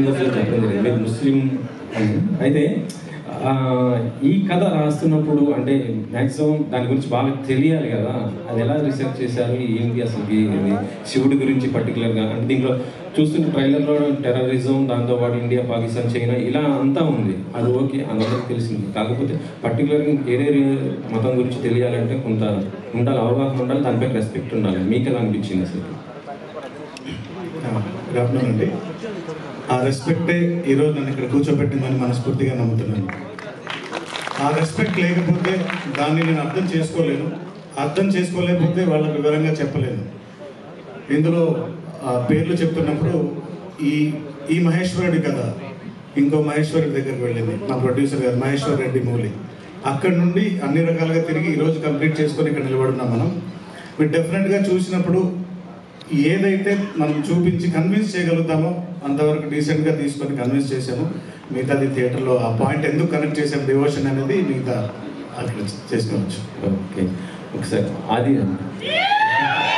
సందర్భంలో చెప్పడం జరిగింది, మీరు ముస్లిం అని. అయితే ఈ కథ రాస్తున్నప్పుడు అంటే మ్యాక్సిమం దాని గురించి బాగా తెలియాలి కదా, అది ఎలా రీసెర్చ్ చేశారు, ఏంటి అసలుకి శివుడి గురించి పర్టికులర్గా? అంటే దీంట్లో చూస్తుంటే ట్రైలర్లో టెర్రరిజం, దాంతోపాటు ఇండియా, పాకిస్తాన్, చైనా ఇలా అంతా ఉంది, అది ఓకే, అందరికీ తెలిసింది. కాకపోతే పర్టికులర్గా వేరే మతం గురించి తెలియాలంటే కొంత ఉండాలి, అవగాహన ఉండాలి, దానిపై రెస్పెక్ట్ ఉండాలి. మీకు ఎలా అనిపించింది అసలు? రాబోనండి, ఆ రెస్పెక్టే ఈరోజు నన్ను ఇక్కడ కూర్చోబెట్టిందని మనస్ఫూర్తిగా నమ్ముతున్నాను. ఆ రెస్పెక్ట్ లేకపోతే దాన్ని నేను అర్థం చేసుకోలేకపోతే వాళ్ళకి వివరంగా చెప్పలేను. ఇందులో పేర్లు చెప్తున్నప్పుడు ఈ మహేశ్వరుడి కథ ఇంకో మహేశ్వరుడి దగ్గరికి వెళ్ళింది, మా ప్రొడ్యూసర్ గారు మహేశ్వర్ రెడ్డి మౌలి. అక్కడ నుండి అన్ని రకాలుగా తిరిగి ఈరోజు కంప్లీట్ చేసుకొని ఇక్కడ నిలబడున్నాం. మీరు డెఫినెట్గా చూసినప్పుడు ఏదైతే మనం చూపించి కన్విన్స్ చేయగలుగుతామో అంతవరకు డీసెంట్గా తీసుకొని కన్విన్స్ చేసాము. మిగతాది థియేటర్లో ఆ పాయింట్ ఎందుకు కనెక్ట్ చేసాము, డివోషన్ అనేది మిగతా అక్కడ చేసుకోవచ్చు. ఓకే, ఒకసారి అది